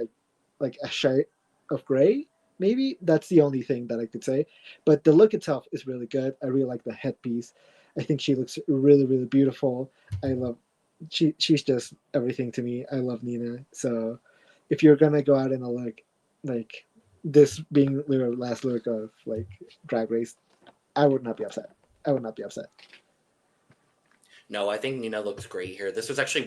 like a shade of gray. Maybe that's the only thing that I could say. But the look itself is really good. I really like the headpiece. I think she looks really, really beautiful. I love she's just everything to me. I love Nina. So if you're gonna go out in a look like this being your last look of like Drag Race, I would not be upset. No, I think Nina looks great here. This was actually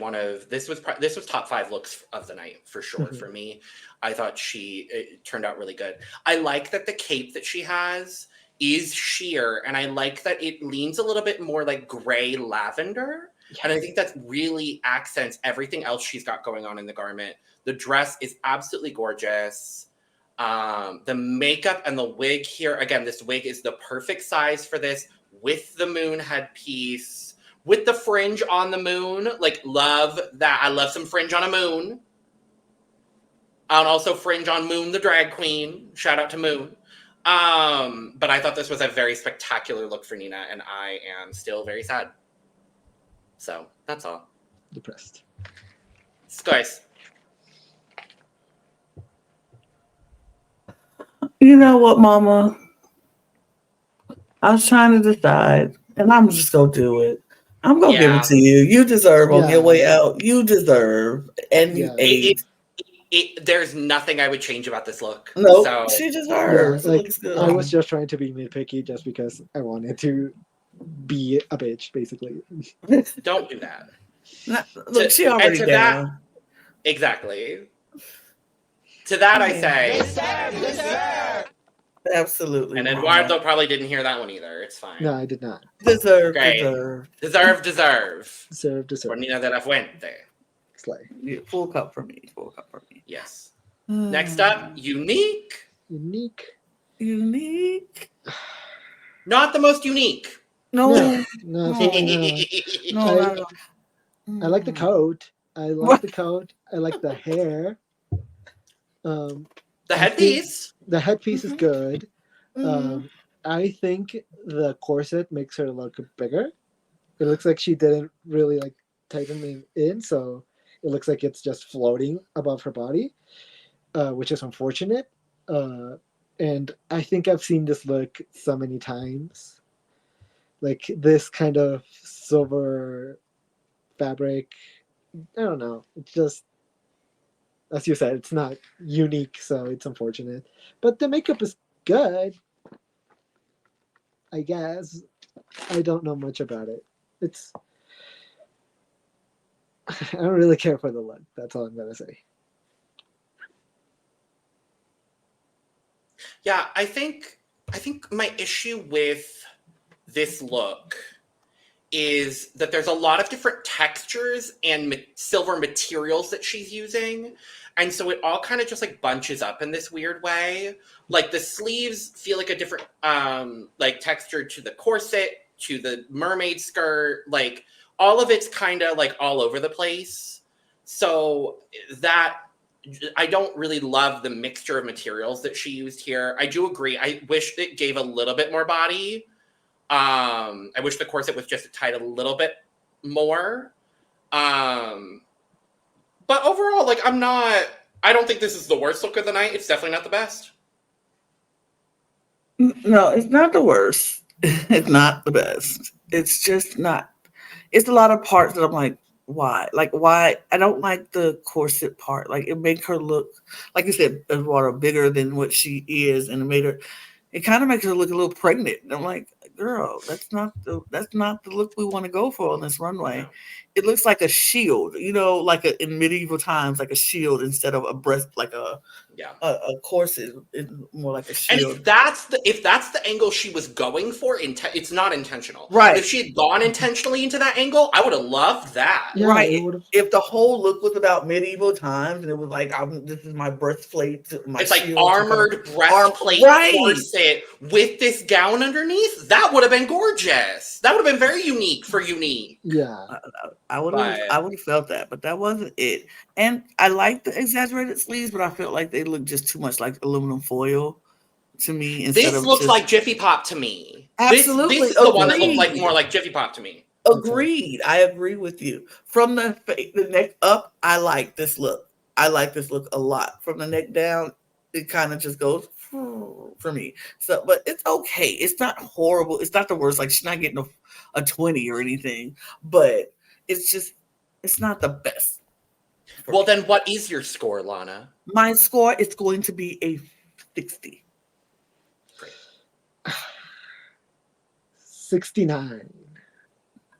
this was top 5 looks of the night for sure for me. I thought it turned out really good. I like that the cape that she has is sheer, and I like that it leans a little bit more like gray lavender. Yes. And I think that really accents everything else she's got going on in the garment. The dress is absolutely gorgeous. The makeup and the wig here, again, this wig is the perfect size for this. with the moon headpiece, with the fringe on the moon. Like, love that. I love some fringe on a moon. And also fringe on Moon, the drag queen. Shout out to Moon. But I thought this was a very spectacular look for Nina, and I am still very sad. So, that's all. Depressed. Guys. You know what, Mama? I was trying to decide, and I'm just going to do it. I'm going to give it to you. You deserve on your way out. You deserve. And you ate. There's nothing I would change about this look. No, so. She deserves. Yeah, like, I was just trying to be nitpicky just because I wanted to be a bitch, basically. Don't do that. Look, she already down. That, exactly. To that I say... Deserve. Absolutely. And Eduardo probably didn't hear that one either. It's fine. No, I did not. Deserve. Deserve. For Nina de la Fuente. Slay. Yeah, full cup for me. Yes. Next up, Unique. Not the most unique. No. I like the coat. I like the hair. The headpiece. The headpiece is good. I think the corset makes her look bigger. It looks like she didn't really like tighten it in, so it looks like it's just floating above her body, which is unfortunate. And I think I've seen this look so many times. Like this kind of silver fabric. I don't know. It's just, as you said, it's not unique, so it's unfortunate. But the makeup is good, I guess. I don't know much about it. I don't really care for the look. That's all I'm gonna say. Yeah, I think my issue with this look is that there's a lot of different textures and silver materials that she's using. And so it all kind of just like bunches up in this weird way. Like the sleeves feel like a different like texture to the corset, to the mermaid skirt, like all of it's kind of like all over the place. So that I don't really love the mixture of materials that she used here. I do agree. I wish it gave a little bit more body. I wish the corset was just tied a little bit more. But overall, like I don't think this is the worst look of the night. It's definitely not the best. No, it's not the worst. It's not the best. It's just not. It's a lot of parts that I'm like, why? Like, why? I don't like the corset part. Like, it made her look, like you said, Eduardo, bigger than what she is, and it kind of makes her look a little pregnant. And I'm like, girl, that's not the look we want to go for on this runway. It looks like a shield, like in medieval times, like a shield instead of a breast, like a corset. It's more like a shield. And if that's the angle she was going for, it's not intentional. Right. If she had gone intentionally into that angle, I would have loved that. Yeah, right. If the whole look was about medieval times and it was like, this is my breastplate, it's like armored breastplate corset with this gown underneath, that would have been gorgeous. That would have been very unique for Unique. Yeah. I would have felt that, but that wasn't it. And I like the exaggerated sleeves, but I felt like they look just too much like aluminum foil to me. This looks like Jiffy Pop to me. Absolutely. This is the one that looked like more like Jiffy Pop to me. Agreed. I agree with you. From the neck up, I like this look. I like this look a lot. From the neck down, it kind of just goes for me. So, but it's okay. It's not horrible. It's not the worst. Like, she's not getting a 20 or anything, but it's not the best. Well, then what is your score, Lana? My score is going to be a 60. Great. 69.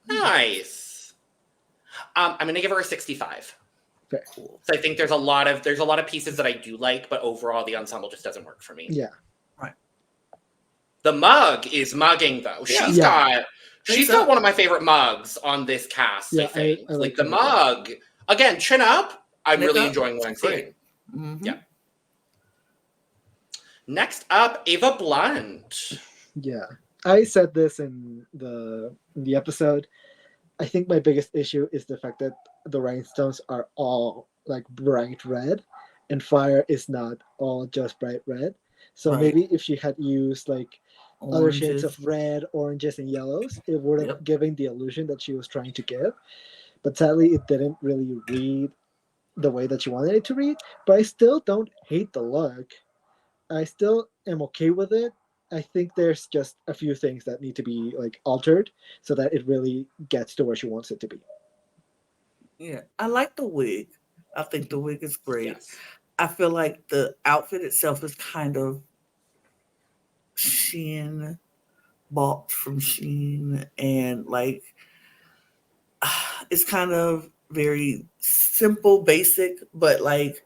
Nice. I'm going to give her a 65. Okay. Cool. So I think there's a lot of pieces that I do like, but overall the ensemble just doesn't work for me. Yeah. Right. The mug is mugging though. Yeah. She's got one of my favorite mugs on this cast, I think. I like the mug. Again, chin up. I'm really enjoying what I'm seeing. Mm-hmm. Yeah. Next up, Eva Blunt. Yeah. I said this in the episode. I think my biggest issue is the fact that the rhinestones are all like bright red, and fire is not all just bright red. So Right. maybe if she had used like other shades of Oranges. red, oranges, and yellows, it would have Yep. given the illusion that she was trying to give. But sadly, it didn't really read the way that she wanted it to read. But I still don't hate the look. I still am okay with it. I think there's just a few things that need to be like altered so that it really gets to where she wants it to be. Yeah, I like the wig. I think the wig is great. Yes. I feel like the outfit itself is kind of Shein, bought from Shein, and like it's kind of very simple, basic, but like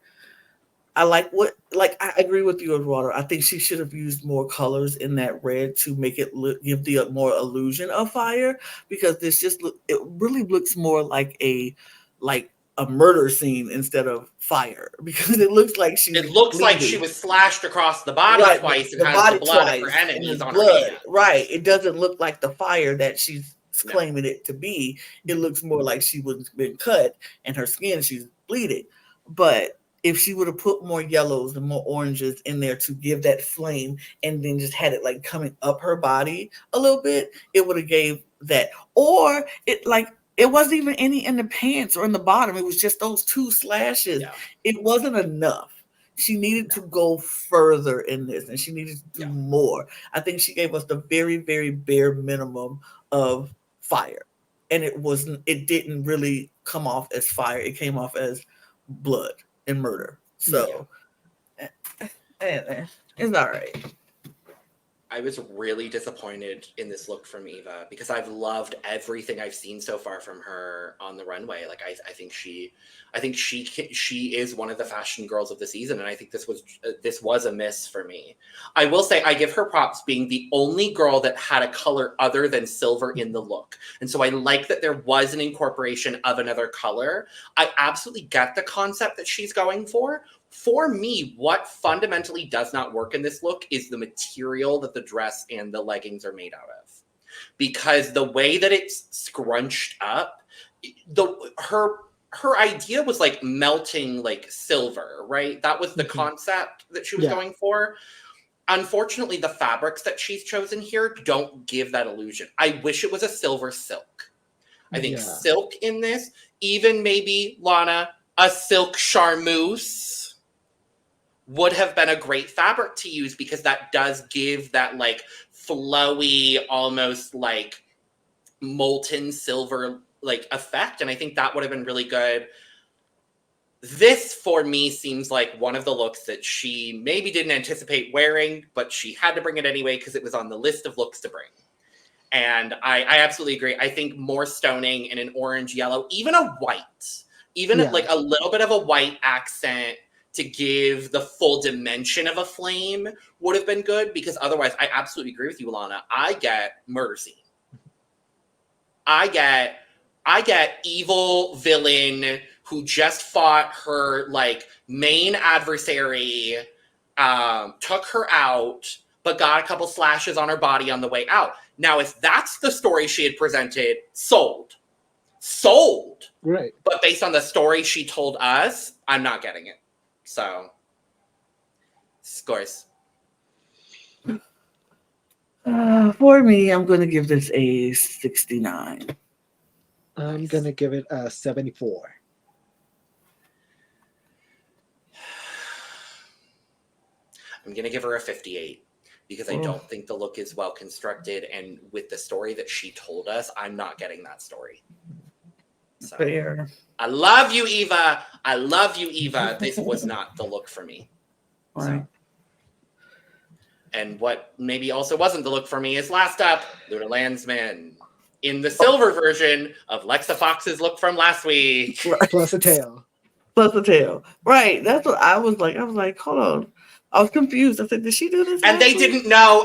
I like what like I agree with you, Eduardo. I think she should have used more colors in that red to make it give the more illusion of fire, because this just it really looks more like a murder scene instead of fire, because it looks like she's It looks like bleeding. she was slashed across the body Right, twice and the has body the blood twice of her and enemies the on blood. her hands. Right. It doesn't look like the fire that she's No. claiming it to be. It looks more like she was been cut and her skin, she's bleeding. But if she would have put more yellows and more oranges in there to give that flame, and then just had it like coming up her body a little bit, it would have gave that. Or it wasn't even any in the pants or in the bottom. It was just those two slashes. Yeah. It wasn't enough. She needed to go further in this, and she needed to do more. I think she gave us the very, very bare minimum of fire. And it didn't really come off as fire. It came off as blood and murder. So it's all right. I was really disappointed in this look from Eva because I've loved everything I've seen so far from her on the runway. Like I think she is one of the fashion girls of the season, and I think this was a miss for me. I will say I give her props being the only girl that had a color other than silver in the look, and so I like that there was an incorporation of another color. I absolutely get the concept that she's going for. For me, what fundamentally does not work in this look is the material that the dress and the leggings are made out of. Because the way that it's scrunched up, her idea was like melting like silver, right? That was the concept that she was going for. Unfortunately, the fabrics that she's chosen here don't give that illusion. I wish it was a silver silk. I think silk in this, even maybe, Lana, a silk charmeuse would have been a great fabric to use, because that does give that like flowy, almost like molten silver like effect. And I think that would have been really good. This for me seems like one of the looks that she maybe didn't anticipate wearing, but she had to bring it anyway because it was on the list of looks to bring. And I absolutely agree. I think more stoning in an orange, yellow, even a white, like a little bit of a white accent to give the full dimension of a flame would have been good, because otherwise I absolutely agree with you, Lana. I get murder scene. I get evil villain who just fought her like main adversary, took her out, but got a couple slashes on her body on the way out. Now, if that's the story she had presented, sold. Right. But based on the story she told us, I'm not getting it. So, scores. For me, I'm going to give this a 69. I'm going to give it a 74. I'm going to give her a 58 because I don't think the look is well constructed. And with the story that she told us, I'm not getting that story. So, fair. I love you, Eva. This was not the look for me. Right. So. And what maybe also wasn't the look for me is last up, Luna Lansman in the silver version of Leexa Fox's look from last week. Plus a tail. Right. That's what I was like. Hold on. I was confused. I said, did she do this? And they didn't know.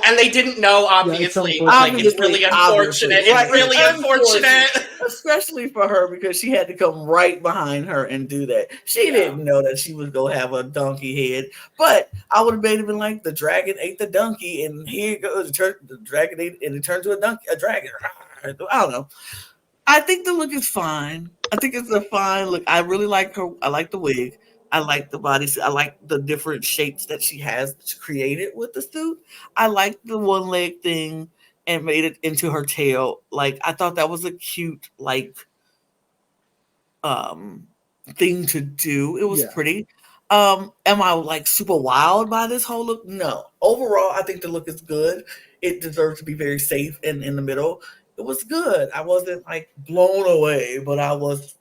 Obviously. It's really unfortunate. It's really unfortunate. Especially for her, because she had to come right behind her and do that. She didn't know that she was going to have a donkey head. But I would have made it been like the dragon ate the donkey, and here it goes. The dragon ate, and it turned to a dragon. I don't know. I think the look is fine. I think it's a fine look. I really like her. I like the wig. I like the body. I like the different shapes that she has created with the suit. I like the one leg thing and made it into her tail. Like, I thought that was a cute, like, thing to do. It was pretty. Am I like super wild by this whole look? No. Overall, I think the look is good. It deserves to be very safe and in the middle. It was good. I wasn't like blown away, but I was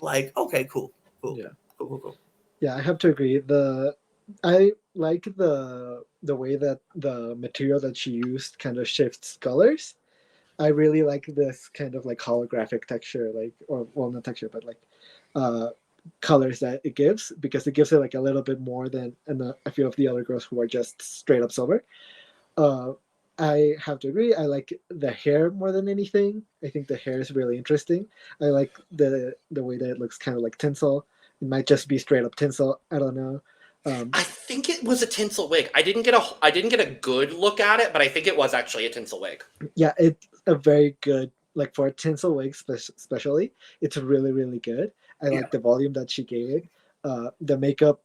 like, okay, cool. Yeah. Cool. Yeah, I have to agree. I like the way that the material that she used kind of shifts colors. I really like this kind of like holographic texture, like, or well, not texture, but like colors that it gives, because it gives it like a little bit more than a few of the other girls who are just straight up silver. I have to agree. I like the hair more than anything. I think the hair is really interesting. I like the way that it looks kind of like tinsel. It might just be straight up tinsel. I don't know. I think it was a tinsel wig. I didn't get a good look at it, but I think it was actually a tinsel wig. Yeah, it's a very good, like, for a tinsel wig especially, it's really, really good. I like the volume that she gave it. The makeup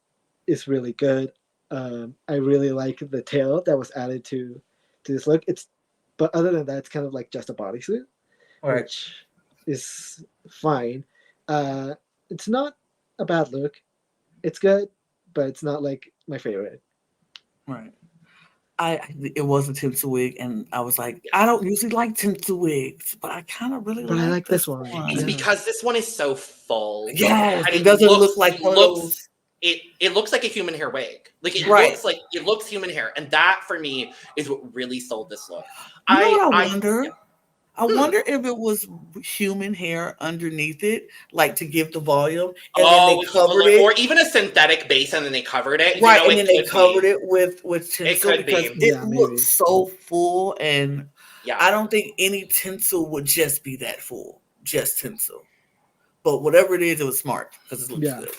is really good. I really like the tail that was added to this look. But other than that, it's kind of like just a bodysuit, which is fine. It's not a bad look. It's good, but it's not like my favorite. Right. It was a tinsel wig, and I was like, I don't usually like tinsel wigs, but I kind of really like this one. It's because this one is so full. Yeah, it doesn't look like one of those. It looks like a human hair wig. Like it looks human hair, and that for me is what really sold this look. I wonder if it was human hair underneath it, like to give the volume, and then they covered it, or even a synthetic base, and then they covered it. Right, and then they covered it with tinsel because it looks so full, and I don't think any tinsel would just be that full, just tinsel. But whatever it is, it was smart because it looks good.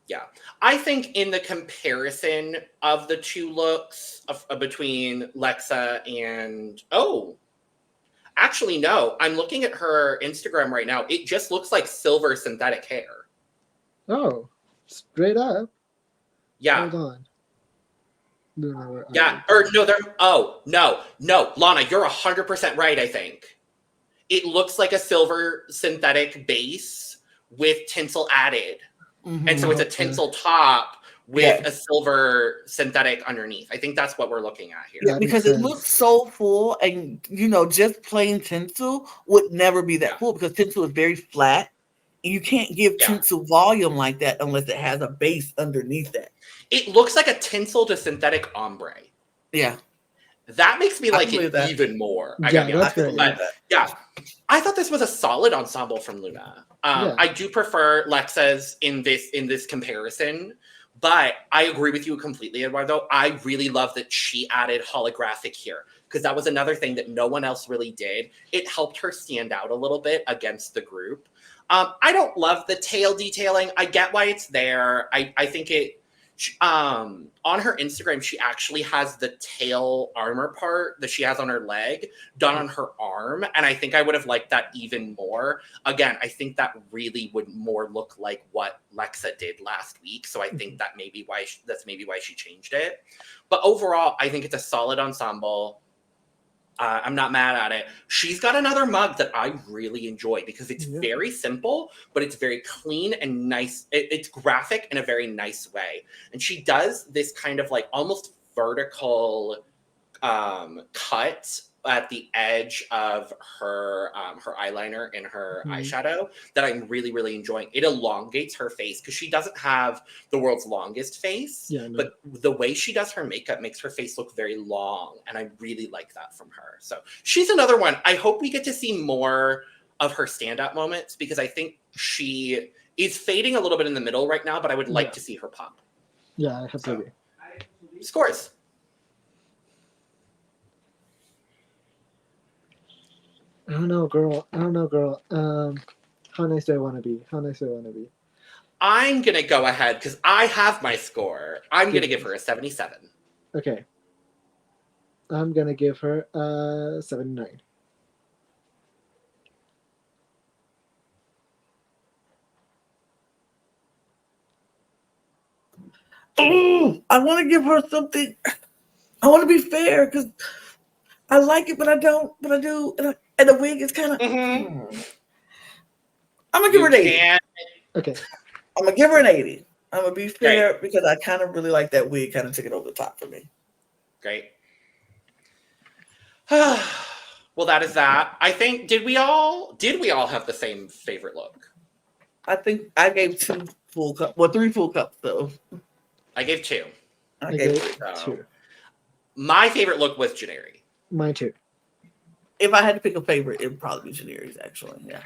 Yeah, I think in the comparison of the two looks between Leexa and actually, no. I'm looking at her Instagram right now. It just looks like silver synthetic hair. Oh, straight up. Yeah. Hold on. No. Lana, you're 100% right, I think. It looks like a silver synthetic base with tinsel added. Mm-hmm. And so it's a tinsel top with a silver synthetic underneath. I think that's what we're looking at here. Yeah, because it looks so full, and just plain tinsel would never be that full because tinsel is very flat, and you can't give tinsel volume like that unless it has a base underneath that. It looks like a tinsel to synthetic ombre. Yeah. That makes me like it even more. I thought this was a solid ensemble from Luna. I do prefer Leexa's in this comparison. But I agree with you completely, Eduardo. I really love that she added holographic here because that was another thing that no one else really did. It helped her stand out a little bit against the group. I don't love the tail detailing. I get why it's there. I think it on her Instagram, she actually has the tail armor part that she has on her leg done on her arm. And I think I would have liked that even more. Again, I think that really would more look like what Leexa did last week. So I think that's maybe why she changed it. But overall, I think it's a solid ensemble. I'm not mad at it. She's got another mug that I really enjoy because it's very simple, but it's very clean and nice. It's graphic in a very nice way. And she does this kind of like almost vertical cut at the edge of her eyeliner and her eyeshadow that I'm really, really enjoying. It elongates her face because she doesn't have the world's longest face, but the way she does her makeup makes her face look very long, and I really like that from her. So she's another one. I hope we get to see more of her stand-up moments because I think she is fading a little bit in the middle right now, but I would like to see her pop. Yeah, I have to agree. Scores. I don't know, girl. How nice do I want to be? I'm going to go ahead because I have my score. I'm going to give her a 77. Okay. I'm going to give her a 79. Oh, I want to give her something. I want to be fair because I like it, but I don't. But I do. And the wig is kind of. I'm going to give her an 80. Okay. I'm going to give her an 80. I'm going to be fair because I kind of really like that wig. Kind of took it over the top for me. Great. Well, that is that. I think, did we all have the same favorite look? I think I gave 2 full cups. Well, 3 full cups, though. I gave 2. I gave 2. My favorite look was Jenary. Mine too. If I had to pick a favorite, it would probably be Jenary's, actually. Yeah.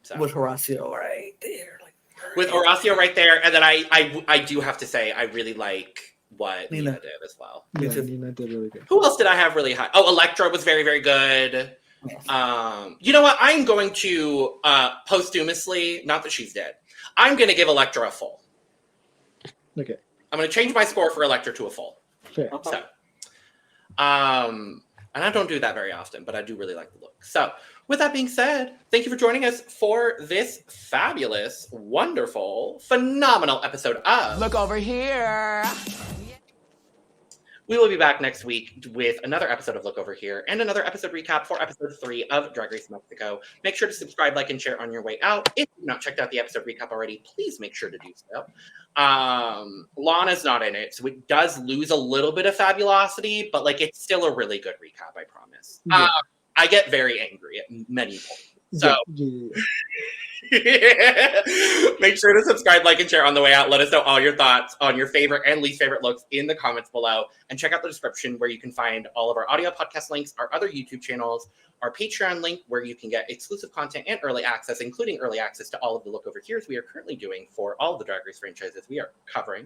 So. With Horacio right there. With Horacio right there. And then I do have to say, I really like what Nina did as well. Yeah, Nina did really good. Who else did I have really high? Oh, Elektra was very, very good. Yes. You know what? I'm going to posthumously, not that she's dead, I'm going to give Elektra a full. Okay. I'm going to change my score for Elektra to a full. Fair. Okay. So, and I don't do that very often, but I do really like the look. So, with that being said, thank you for joining us for this fabulous, wonderful, phenomenal episode of Look over here. We will be back next week with another episode of Look Over Here and another episode recap for episode 3 of Drag Race Mexico. Make sure to subscribe, like, and share on your way out. If you've not checked out the episode recap already, please make sure to do so. Lana's not in it, so it does lose a little bit of fabulosity, but like it's still a really good recap, I promise. Yeah. I get very angry at many points. So make sure to subscribe, like, and share on the way out. Let us know all your thoughts on your favorite and least favorite looks in the comments below. And check out the description where you can find all of our audio podcast links, our other YouTube channels, our Patreon link where you can get exclusive content and early access, including early access to all of the Look Over Here's we are currently doing for all of the Drag Race franchises we are covering.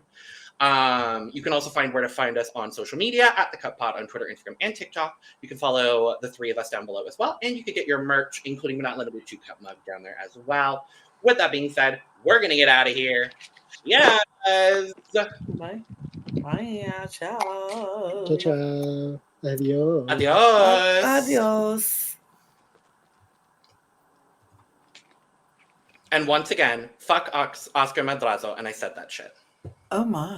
You can also find where to find us on social media at The Cut Pod on Twitter, Instagram, and TikTok. You can follow the 3 of us down below as well. And you can get your merch, including but not limited to cup mug down there as well. With that being said, we're going to get out of here. Yes. Bye. Bye. Ciao. Ciao, ciao. Adios. Adios. Adios. And once again, fuck Oscar Madrazo, and I said that shit. Oh my.